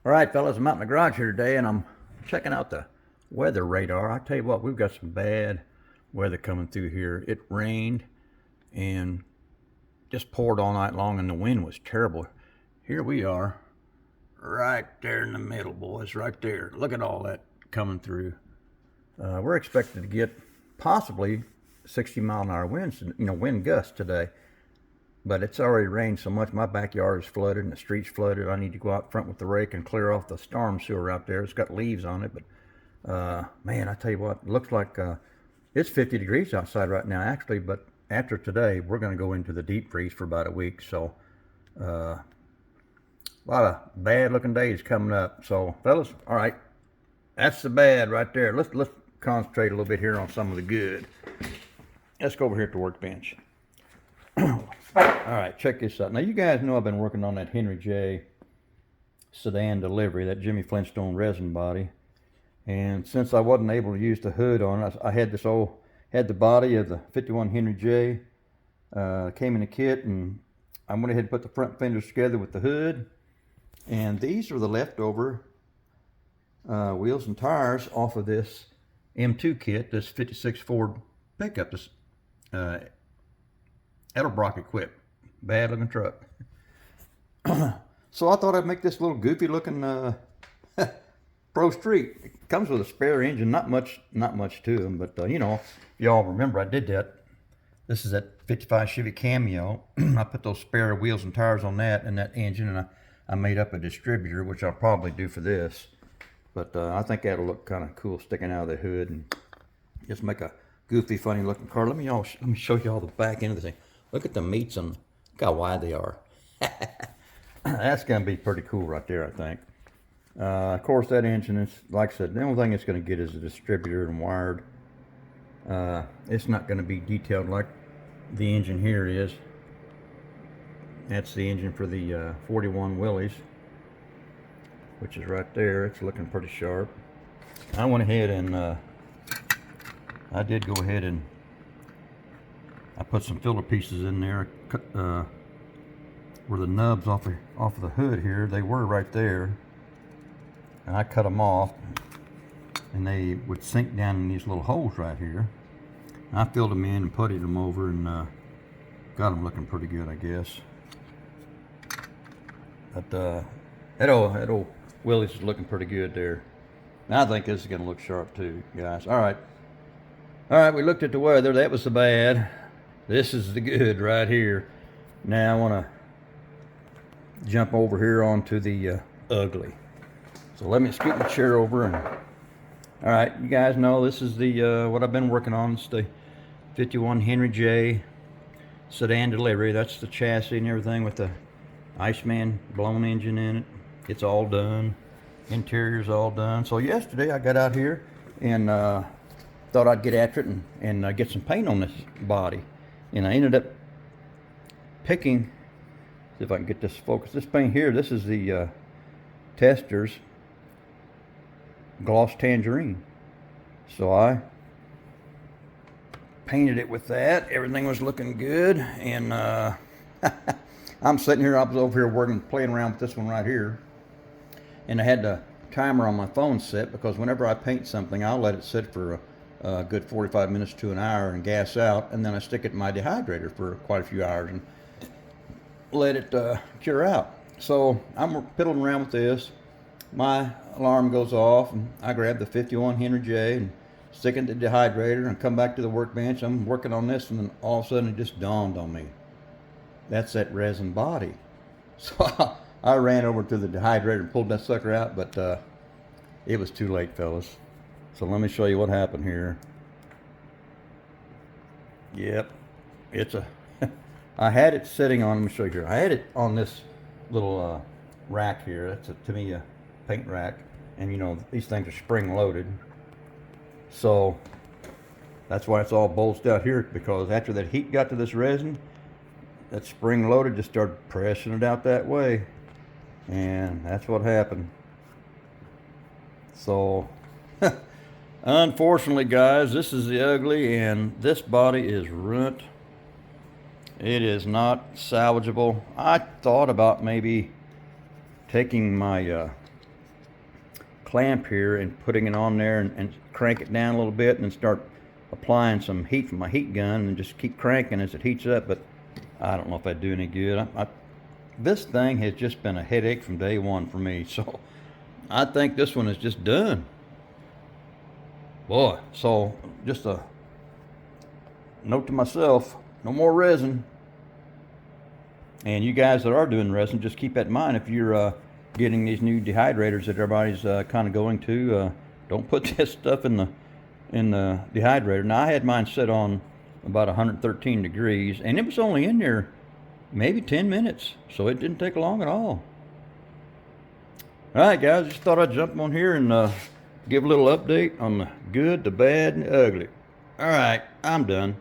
All right, fellas, I'm out in the garage here today and I'm checking out the weather radar. I tell you what, we've got some bad weather coming through here. It rained and just poured all night long and the wind was terrible. Here we are, right there in the middle, boys, right there. Look at all that coming through. We're expected to get possibly 60-mile-an-hour winds, wind gusts today. But it's already rained so much, my backyard is flooded and the street's flooded. I need to go out front with the rake and clear off the storm sewer out there. It's got leaves on it, but man, I tell you what, it looks like it's 50 degrees outside right now, actually. But after today, we're going to go into the deep freeze for about a week. So a lot of bad-looking days coming up. So, fellas, all right, that's the bad right there. Let's concentrate a little bit here on some of the good. Let's go over here at the workbench. All right, check this out. Now, you guys know I've been working on that Henry J. sedan delivery, that Jimmy Flintstone resin body. And since I wasn't able to use the hood on it, I had the body of the 51 Henry J. Came in the kit, and I went ahead and put the front fenders together with the hood. And these are the leftover wheels and tires off of this M2 kit, this 56 Ford pickup, this Edelbrock equipped, bad looking truck. So I thought I'd make this little goofy looking Pro Street. It comes with a spare engine, not much to them, but if y'all remember, I did that. This is that 55 Chevy Cameo. I put those spare wheels and tires on that and that engine, and I made up a distributor, which I'll probably do for this. But I think that'll look kind of cool sticking out of the hood and just make a goofy, funny looking car. Let me show you all the back end of the thing. Look at the meats and look how wide they are. That's going to be pretty cool right there, I think. Of course, that engine is, like I said, the only thing it's going to get is a distributor and wired. It's not going to be detailed like the engine here is. That's the engine for the 41 Willys, which is right there. It's looking pretty sharp. I went ahead and I did go ahead and I put some filler pieces in there, where the nubs off of the hood here, they were right there, and I cut them off, and they would sink down in these little holes right here. I filled them in and puttied them over, and got them looking pretty good, I guess. But that old Willys is looking pretty good there. Now I think this is going to look sharp too, guys. All right, we looked at the weather. That was the bad. This is the good right here. Now I want to jump over here onto the ugly. So let me scoot my chair over and. All right, you guys know this is the what I've been working on. It's the 51 Henry J. sedan delivery. That's the chassis and everything with the Iceman blown engine in it. It's all done. Interior's all done. So yesterday I got out here and thought I'd get after it and get some paint on this body. And I ended up picking, see if I can get this focused. This paint here, this is the Testors Gloss Tangerine. So I painted it with that. Everything was looking good. And I'm sitting here, I was over here working, playing around with this one right here. And I had the timer on my phone set because whenever I paint something, I'll let it sit for a good 45 minutes to an hour and gas out, and then I stick it in my dehydrator for quite a few hours and let it cure out. So I'm piddling around with this. My alarm goes off, and I grab the 51 Henry J and stick it in the dehydrator and come back to the workbench. I'm working on this, and then all of a sudden it just dawned on me. That's that resin body. So I ran over to the dehydrator and pulled that sucker out, but it was too late, fellas. So let me show you what happened here. Yep, it's a, I had it sitting on, let me show you here. I had it on this little rack here. That's to me a paint rack. And you know, these things are spring loaded. So that's why it's all bolted out here, because after that heat got to this resin, that spring loaded just started pressing it out that way. And that's what happened. So unfortunately, guys, this is the ugly, and this body is ruined. It is not salvageable. I thought about maybe taking my clamp here and putting it on there and crank it down a little bit and then start applying some heat from my heat gun and just keep cranking as it heats up. But I don't know if that'd do any good. This thing has just been a headache from day one for me. So I think this one is just done. Boy, so just a note to myself, no more resin. And you guys that are doing resin, just keep that in mind. If you're getting these new dehydrators that everybody's kind of going to, don't put this stuff in the dehydrator. Now I had mine set on about 113 degrees, and it was only in there maybe 10 minutes, so it didn't take long at all. All right, guys, just thought I'd jump on here and give a little update on the good, the bad, and the ugly. All right, I'm done.